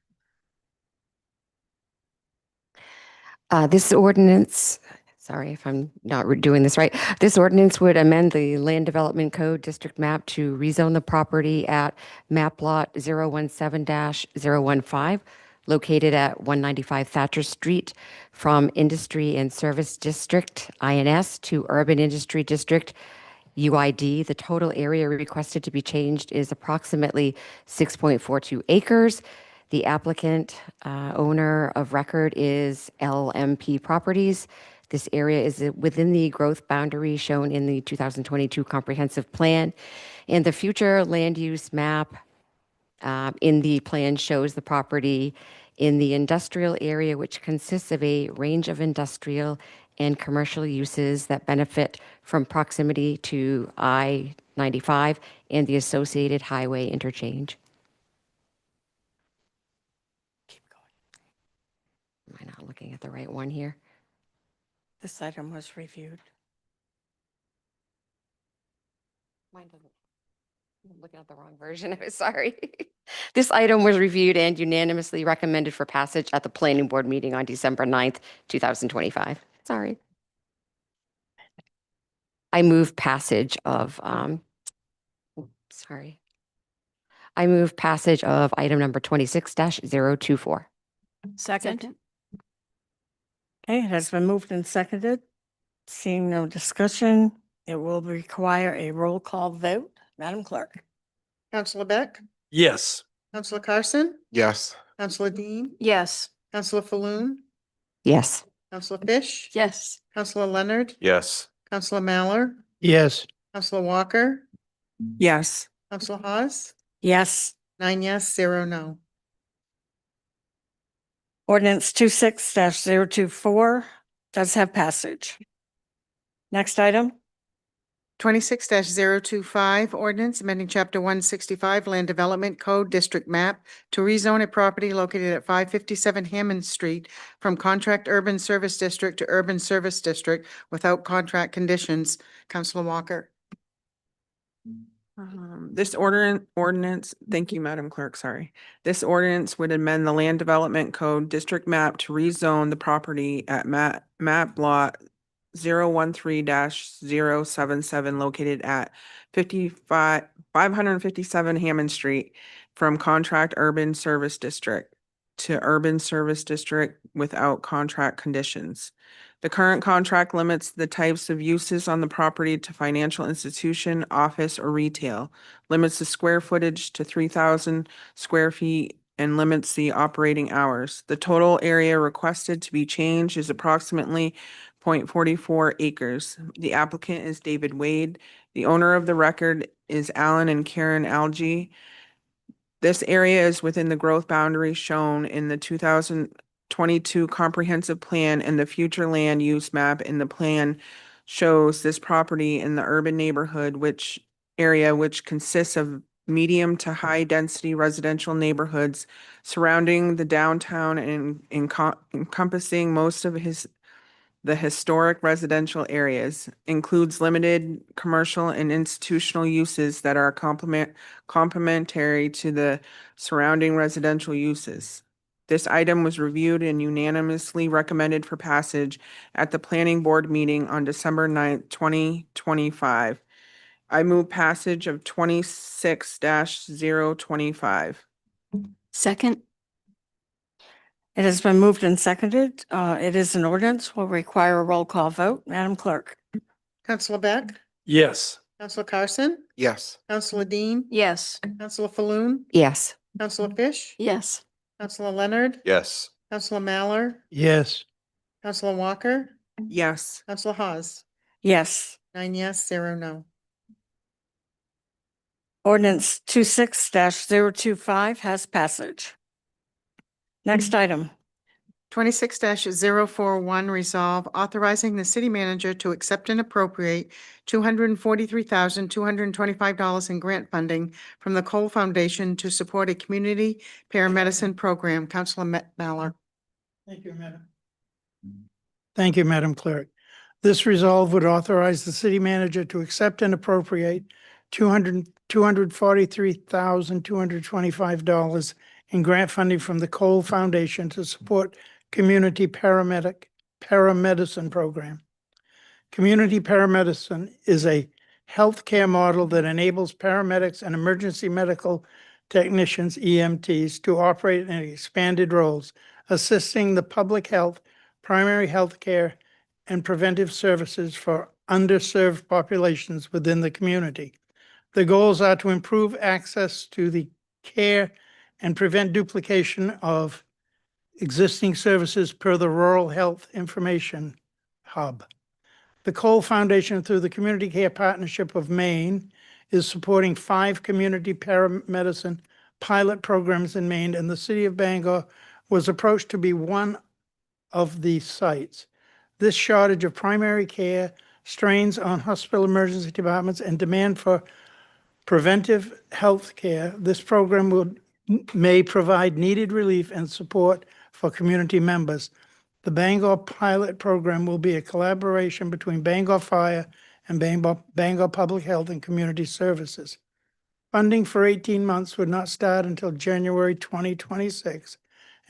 This ordinance Sorry if I'm not doing this right. This ordinance would amend the Land Development Code district map to rezone the property at map lot 017-015, located at 195 Thatcher Street, from Industry and Service District, INS, to Urban Industry District, UID. The total area requested to be changed is approximately 6.42 acres. The applicant owner of record is LMP Properties. This area is within the growth boundary shown in the 2022 comprehensive plan. And the future land use map in the plan shows the property in the industrial area, which consists of a range of industrial and commercial uses that benefit from proximity to I-95 and the associated highway interchange. Keep going. Am I not looking at the right one here? This item was reviewed. Mine doesn't. I'm looking at the wrong version. I'm sorry. This item was reviewed and unanimously recommended for passage at the planning board meeting on December 9th, 2025. Sorry. I move passage of, sorry. I move passage of item number 26-024. Second. Okay, it has been moved and seconded. Seeing no discussion, it will require a roll call vote. Madam Clerk. Counselor Beck, Yes. Counselor Carson, Yes. Counselor Dean, Yes. Counselor Falloon, Yes. Counselor Fish, Yes. Counselor Leonard, Yes. Counselor Mallor, Yes. Counselor Walker, Yes. Counselor Hawes, Yes. 9 yes, 0 no. Ordinance 26-024 does have passage. Next item. 26-025 ordinance amending chapter 165 Land Development Code District Map to rezone a property located at 557 Hammond Street from Contract Urban Service District to Urban Service District without contract conditions. Counselor Walker. This ordinance, thank you, Madam Clerk, sorry. This ordinance would amend the Land Development Code District Map to rezone the property at map lot 013-077 located at 557 Hammond Street from Contract Urban Service District to Urban Service District without contract conditions. The current contract limits the types of uses on the property to financial institution, office, or retail, limits the square footage to 3,000 square feet, and limits the operating hours. The total area requested to be changed is approximately 0.44 acres. The applicant is David Wade. The owner of the record is Alan and Karen Algie. This area is within the growth boundary shown in the 2022 comprehensive plan, and the future land use map in the plan shows this property in the urban neighborhood which consists of medium to high density residential neighborhoods surrounding the downtown and encompassing most of the historic residential areas, includes limited commercial and institutional uses that are complementary to the surrounding residential uses. This item was reviewed and unanimously recommended for passage at the planning board meeting on December 9th, 2025. I move passage of 26-025. Second. It has been moved and seconded. It is an ordinance, will require a roll call vote. Madam Clerk. Counselor Beck, Yes. Counselor Carson, Yes. Counselor Dean, Yes. Counselor Falloon, Yes. Counselor Fish, Yes. Counselor Leonard, Yes. Counselor Mallor, Yes. Counselor Walker, Yes. Counselor Hawes, Yes. 9 yes, 0 no. Ordinance 26-025 has passage. Next item. 26-041 resolve authorizing the city manager to accept and appropriate $243,225 in grant funding from the Cole Foundation to support a community paramedicine program. Counselor Mallor. Thank you, Madam. Thank you, Madam Clerk. This resolve would authorize the city manager to accept and appropriate $243,225 in grant funding from the Cole Foundation to support community paramedicine program. Community paramedicine is a healthcare model that enables paramedics and emergency medical technicians, EMTs, to operate in expanded roles, assisting the public health, primary health care, and preventive services for underserved populations within the community. The goals are to improve access to the care and prevent duplication of existing services per the Rural Health Information Hub. The Cole Foundation, through the Community Care Partnership of Maine, is supporting 5 community paramedicine pilot programs in Maine, and the city of Bangor was approached to be one of these sites. This shortage of primary care, strains on hospital emergency departments, and demand for preventive health care, this program may provide needed relief and support for community members. The Bangor pilot program will be a collaboration between Bangor Fire and Bangor Public Health and Community Services. Funding for 18 months would not start until January 2026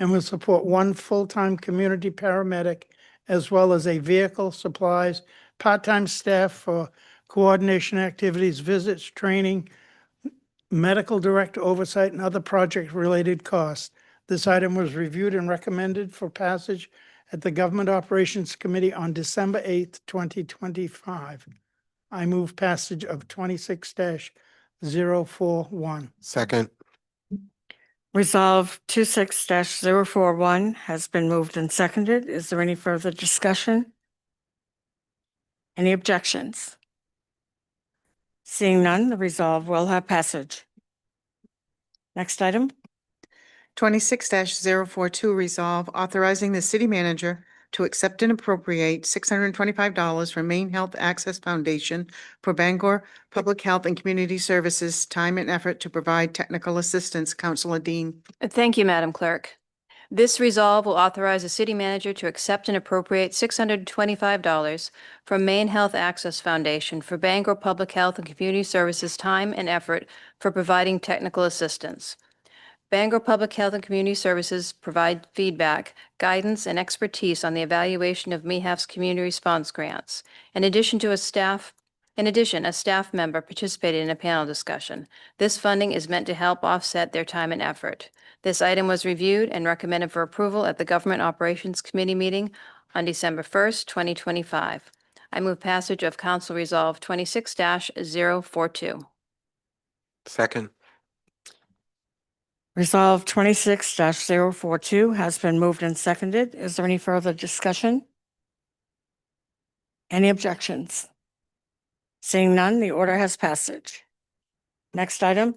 and will support 1 full-time community paramedic as well as a vehicle, supplies, part-time staff for coordination activities, visits, training, medical director oversight, and other project-related costs. This item was reviewed and recommended for passage at the Government Operations Committee on December 8th, 2025. I move passage of 26-041. Second. Resolve 26-041 has been moved and seconded. Is there any further discussion? Any objections? Seeing none, the resolve will have passage. Next item. 26-042 resolve authorizing the city manager to accept and appropriate $625 from Maine Health Access Foundation for Bangor Public Health and Community Services time and effort to provide technical assistance. Councilor Dean. Thank you, Madam Clerk. This resolve will authorize the city manager to accept and appropriate $625 from Maine Health Access Foundation for Bangor Public Health and Community Services time and effort for providing technical assistance. Bangor Public Health and Community Services provide feedback, guidance, and expertise on the evaluation of MEHAF's community response grants. In addition, a staff member participated in a panel discussion. This funding is meant to help offset their time and effort. This item was reviewed and recommended for approval at the Government Operations Committee meeting on December 1st, 2025. I move passage of Council Resolve 26-042. Second. Resolve 26-042 has been moved and seconded. Is there any further discussion? Any objections? Seeing none, the order has passage. Next item.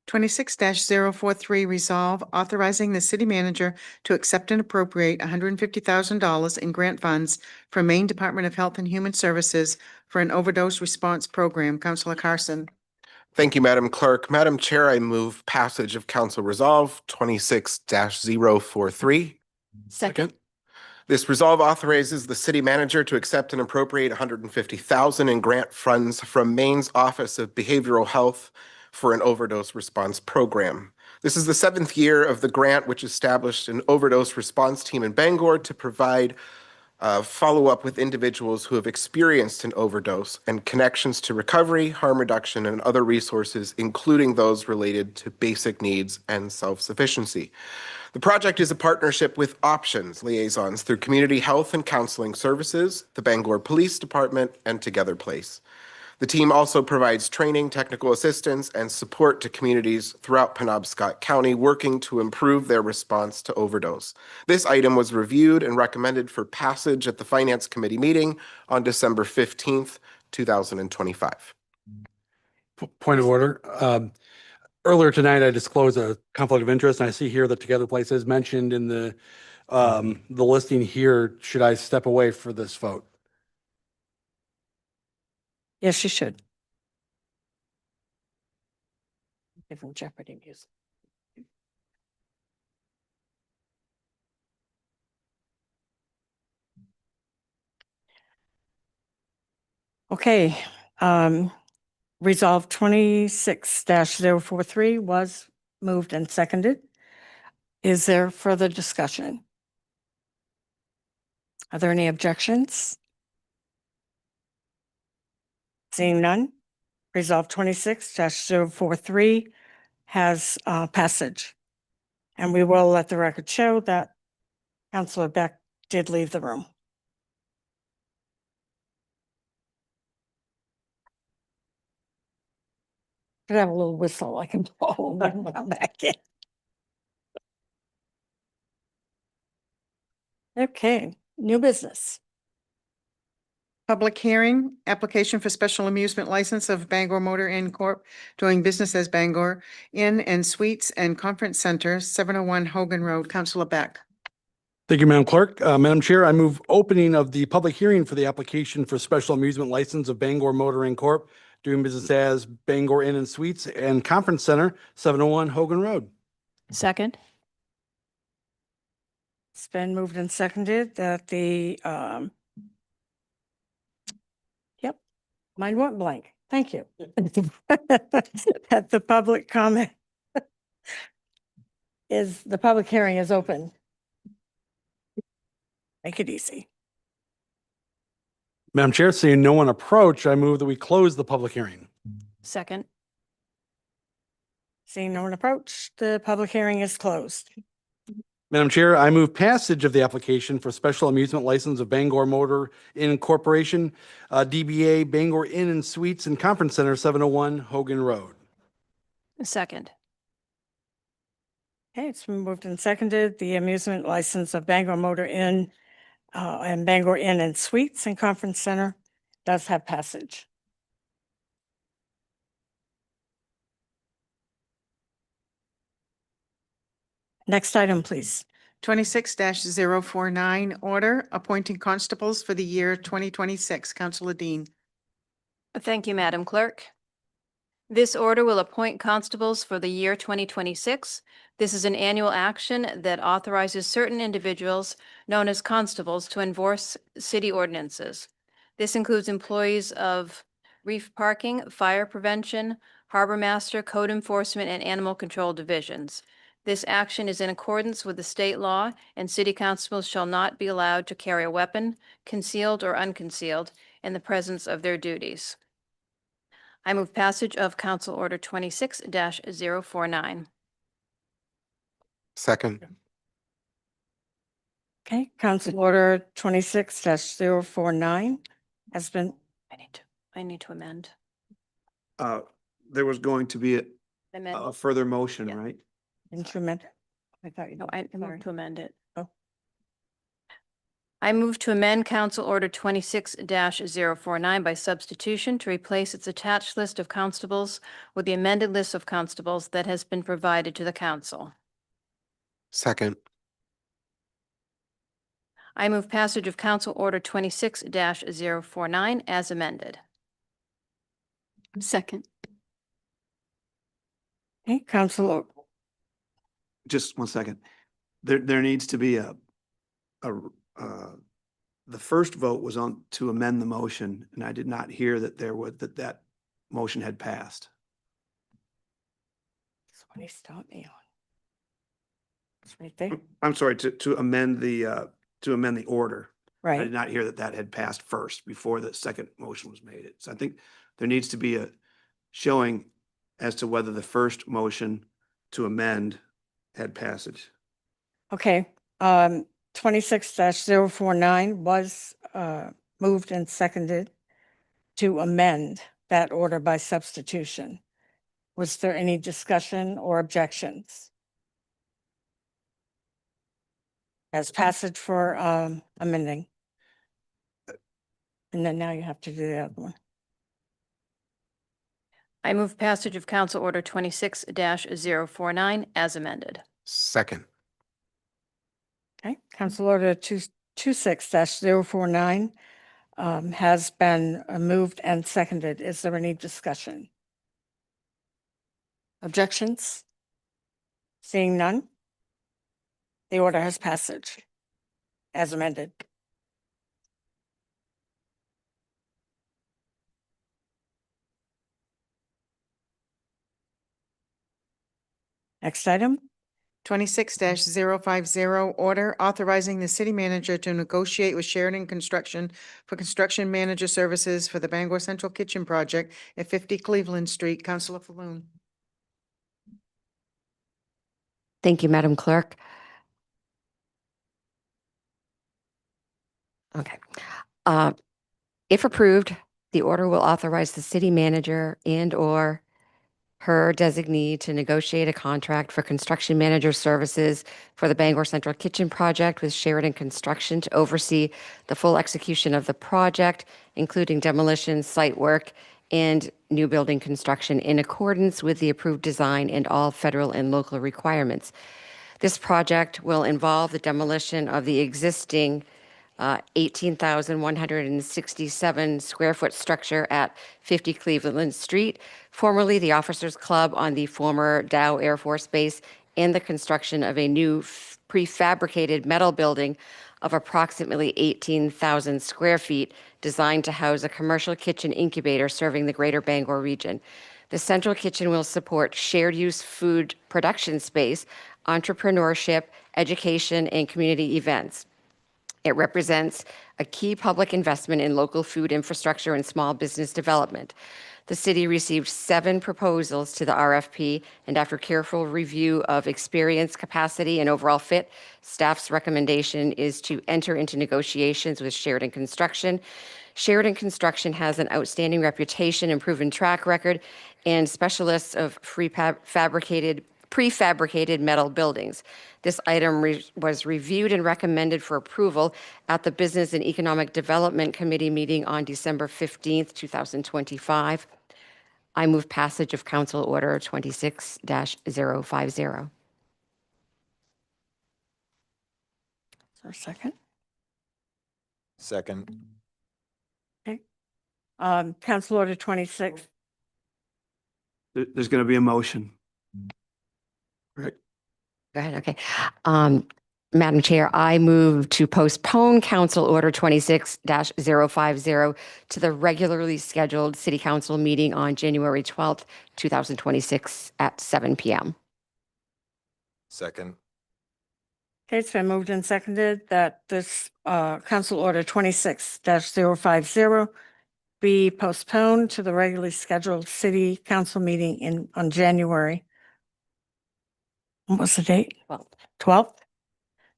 26-043 resolve authorizing the city manager to accept and appropriate $150,000 in grant funds from Maine Department of Health and Human Services for an overdose response program. Councilor Carson. Thank you, Madam Clerk. Madam Chair, I move passage of Council Resolve 26-043. Second. This resolve authorizes the city manager to accept and appropriate $150,000 in grant funds from Maine's Office of Behavioral Health for an overdose response program. This is the 7th year of the grant, which established an overdose response team in Bangor to provide follow-up with individuals who have experienced an overdose and connections to recovery, harm reduction, and other resources, including those related to basic needs and self-sufficiency. The project is a partnership with Options Liaisons through Community Health and Counseling Services, the Bangor Police Department, and Together Place. The team also provides training, technical assistance, and support to communities throughout Penobscot County working to improve their response to overdose. This item was reviewed and recommended for passage at the Finance Committee meeting on December 15th, 2025. Point of order. Earlier tonight, I disclosed a conflict of interest, and I see here that Together Place is mentioned in the listing here. Should I step away for this vote? Yes, you should. Give them Jeopardy music. Okay, Resolve 26-043 was moved and seconded. Is there further discussion? Are there any objections? Seeing none, Resolve 26-043 has passage. And we will let the record show that Councillor Beck did leave the room. Could have a little whistle I can blow when I come back in. Okay, new business. Public hearing, application for special amusement license of Bangor Motor Inn Corp. doing business as Bangor Inn and Suites and Conference Center, 701 Hogan Road. Councillor Beck. Thank you, Madam Clerk. Madam Chair, I move opening of the public hearing for the application for special amusement license of Bangor Motor Inn Corp. doing business as Bangor Inn and Suites and Conference Center, 701 Hogan Road. Second. It's been moved and seconded that the, yep, mine went blank. Thank you. That the public comment the public hearing is open. Make it easy. Madam Chair, seeing no one approach, I move that we close the public hearing. Second. Seeing no one approach, the public hearing is closed. Madam Chair, I move passage of the application for special amusement license of Bangor Motor Inn Corporation, DBA Bangor Inn and Suites and Conference Center, 701 Hogan Road. Second. Okay, it's been moved and seconded. The amusement license of Bangor Motor Inn and Bangor Inn and Suites and Conference Center does have passage. Next item, please. 26-049, order appointing constables for the year 2026. Councillor Dean. Thank you, Madam Clerk. This order will appoint constables for the year 2026. This is an annual action that authorizes certain individuals known as constables to enforce city ordinances. This includes employees of reef parking, fire prevention, harbor master, code enforcement, and animal control divisions. This action is in accordance with the state law, and city constables shall not be allowed to carry a weapon, concealed or unconcealed, in the presence of their duties. I move passage of Council Order 26-049. Second. Okay, Council Order 26-049 has been, I need to amend. There was going to be a Amend. further motion, right? instrument. I thought you. No, I Sorry. moved to amend it. Oh. I move to amend Council Order 26-049 by substitution to replace its attached list of constables with the amended list of constables that has been provided to the council. Second. I move passage of Council Order 26-049 as amended. Second. Okay, Council, Just one second. There needs to be the first vote was on to amend the motion, and I did not hear that that motion had passed. that's what he stopped me on. It's right there. I'm sorry, to amend the order. I Right. did not hear that had passed first before the second motion was made. So I think there needs to be a showing as to whether the first motion to amend had passage. Okay, 26-049 was moved and seconded to amend that order by substitution. Was there any discussion or objections? As passage for amending. And then now you have to do the other one. I move passage of Council Order 26-049 as amended. Second. Okay, Council Order 26-049 has been moved and seconded. Is there any discussion? Objections? Seeing none? The order has passage as amended. Next item, 26 50 order authorizing the city manager to negotiate with Sheridan Construction for construction manager services for the Bangor Central Kitchen Project at 50 Cleveland Street. Counselor Falloon. Thank you, Madam Clerk. Okay. If approved, the order will authorize the city manager and/or her designee to negotiate a contract for construction manager services for the Bangor Central Kitchen Project with Sheridan Construction to oversee the full execution of the project, including demolition, site work, and new building construction in accordance with the approved design and all federal and local requirements. This project will involve the demolition of the existing 18,167 square foot structure at 50 Cleveland Street, formerly the Officers Club on the former Dow Air Force Base, and the construction of a new prefabricated metal building of approximately 18,000 square feet designed to house a commercial kitchen incubator serving the greater Bangor region. The central kitchen will support shared use food production space, entrepreneurship, education, and community events. It represents a key public investment in local food infrastructure and small business development. The city received 7 proposals to the RFP, and after careful review of experience, capacity, and overall fit, staff's recommendation is to enter into negotiations with Sheridan Construction. Sheridan Construction has an outstanding reputation and proven track record, and specialists of prefabricated metal buildings. This item was reviewed and recommended for approval at the Business and Economic Development Committee meeting on December 15th, 2025. I move passage of Council Order 26-050. Is there a second? Second. Okay. Council Order 26. There's going to be a motion. Right. Go ahead, okay. Madam Chair, I move to postpone Council Order 26-050 to the regularly scheduled City Council meeting on January 12th, 2026 at 7 p.m. Second. Okay, it's been moved and seconded that this Council Order 26-050 be postponed to the regularly scheduled City Council meeting on January. What was the date? 12th,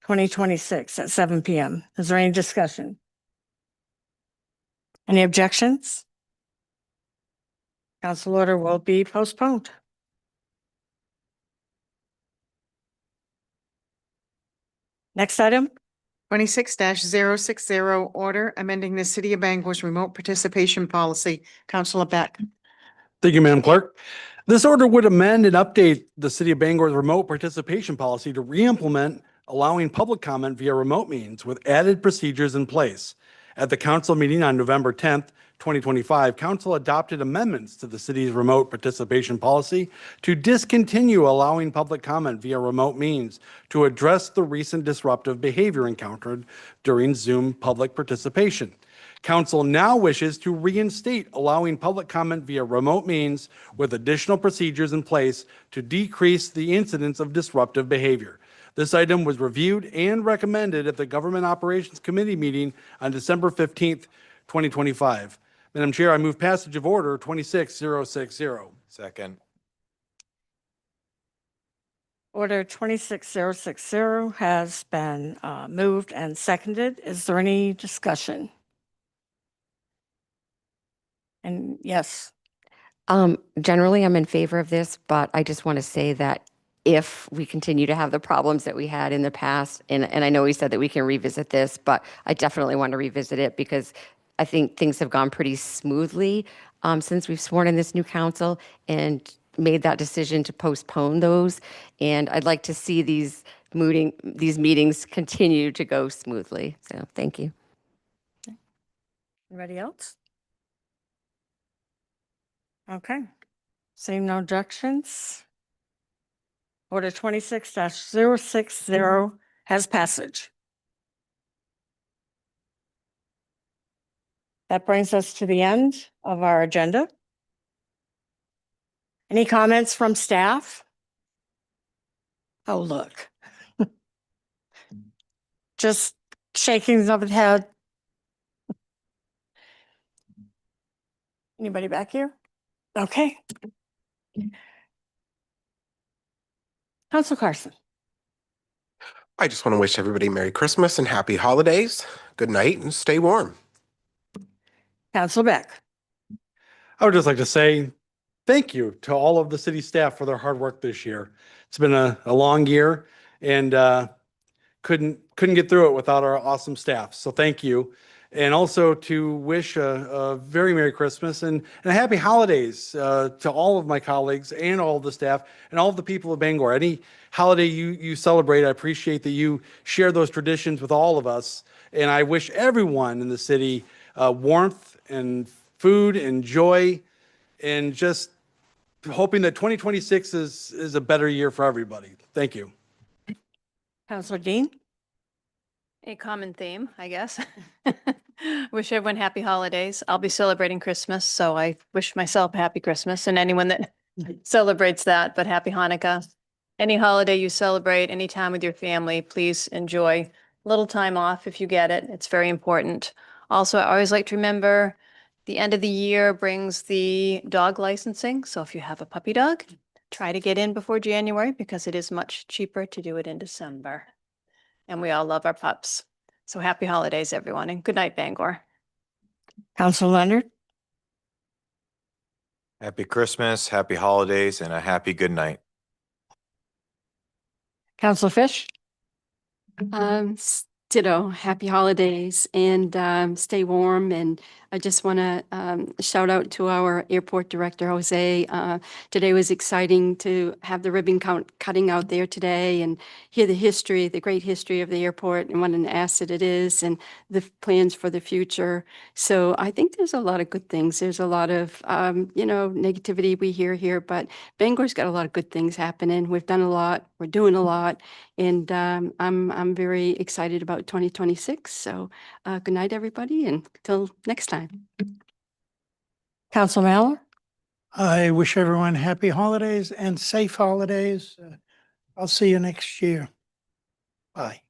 2026 at 7 p.m. Is there any discussion? Any objections? Council order will be postponed. Next item. 26-060 order amending the City of Bangor's remote participation policy. Counselor Beck. Thank you, Madam Clerk. This order would amend and update the City of Bangor's remote participation policy to re-implement allowing public comment via remote means with added procedures in place. At the council meeting on November 10th, 2025, council adopted amendments to the city's remote participation policy to discontinue allowing public comment via remote means to address the recent disruptive behavior encountered during Zoom public participation. Council now wishes to reinstate allowing public comment via remote means with additional procedures in place to decrease the incidence of disruptive behavior. This item was reviewed and recommended at the Government Operations Committee meeting on December 15th, 2025. Madam Chair, I move passage of order 26060. Second. Order 26060 has been moved and seconded. Is there any discussion? And yes. Generally, I'm in favor of this, but I just want to say that if we continue to have the problems that we had in the past, and I know we said that we can revisit this, but I definitely want to revisit it because I think things have gone pretty smoothly since we've sworn in this new council and made that decision to postpone those. And I'd like to see these meetings continue to go smoothly. So thank you. Anybody else? Okay. Seeing no objections. Order 26-060 has passage. That brings us to the end of our agenda. Any comments from staff? Oh, look. Just shakings of the head. Anybody back here? Okay. Council Carson. I just want to wish everybody Merry Christmas and Happy Holidays. Good night and stay warm. Council Beck. I would just like to say thank you to all of the city staff for their hard work this year. It's been a long year and couldn't get through it without our awesome staff. So thank you. And also to wish a very Merry Christmas and a Happy Holidays to all of my colleagues and all of the staff and all of the people of Bangor. Any holiday you celebrate, I appreciate that you share those traditions with all of us. And I wish everyone in the city warmth and food and joy, and just hoping that 2026 is a better year for everybody. Thank you. Councilor Dean. A common theme, I guess. Wish everyone happy holidays. I'll be celebrating Christmas, so I wish myself a happy Christmas and anyone that celebrates that, but happy Hanukkah. Any holiday you celebrate, any time with your family, please enjoy a little time off if you get it. It's very important. Also, I always like to remember the end of the year brings the dog licensing. So if you have a puppy dog, try to get in before January because it is much cheaper to do it in December. And we all love our pups. So happy holidays, everyone, and good night, Bangor. Councilor Leonard. Happy Christmas, happy holidays, and a happy good night. Councilor Fish. Ditto, happy holidays and stay warm. And I just want to shout out to our airport director, Jose. Today was exciting to have the ribbon cutting out there today and hear the history, the great history of the airport and what an asset it is and the plans for the future. So I think there's a lot of good things. There's a lot of, negativity we hear here, but Bangor's got a lot of good things happening. We've done a lot. We're doing a lot. And I'm very excited about 2026. So good night, everybody, and till next time. Council Mallor. I wish everyone happy holidays and safe holidays. I'll see you next year. Bye.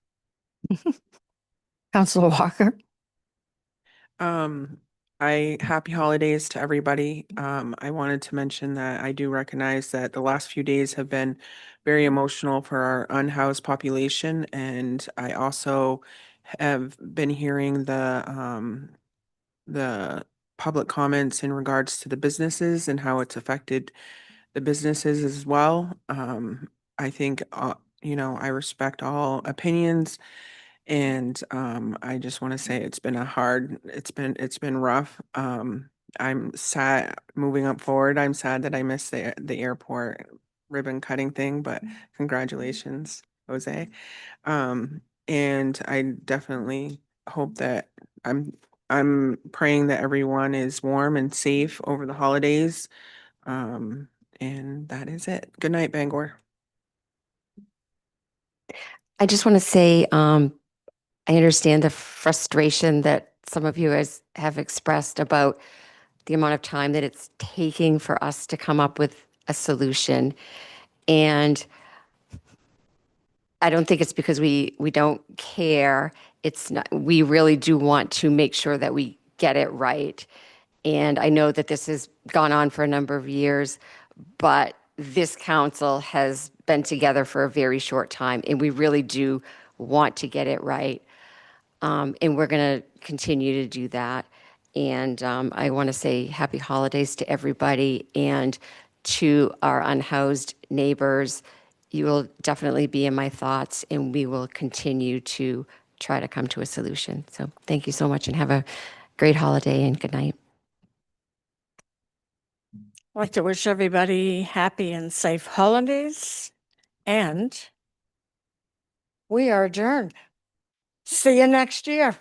Councilor Walker. Happy holidays to everybody. I wanted to mention that I do recognize that the last few days have been very emotional for our unhoused population. And I also have been hearing the public comments in regards to the businesses and how it's affected the businesses as well. I think, I respect all opinions. And I just want to say it's been rough. I'm sad moving up forward. I'm sad that I missed the airport ribbon cutting thing, but congratulations, Jose. And I definitely hope that I'm praying that everyone is warm and safe over the holidays. And that is it. Good night, Bangor. I just want to say, I understand the frustration that some of you have expressed about the amount of time that it's taking for us to come up with a solution. And I don't think it's because we don't care. It's not, we really do want to make sure that we get it right. And I know that this has gone on for a number of years, but this council has been together for a very short time, and we really do want to get it right. And we're going to continue to do that. And I want to say happy holidays to everybody and to our unhoused neighbors. You will definitely be in my thoughts, and we will continue to try to come to a solution. So thank you so much and have a great holiday and good night. I'd like to wish everybody happy and safe holidays, and we are adjourned. See you next year.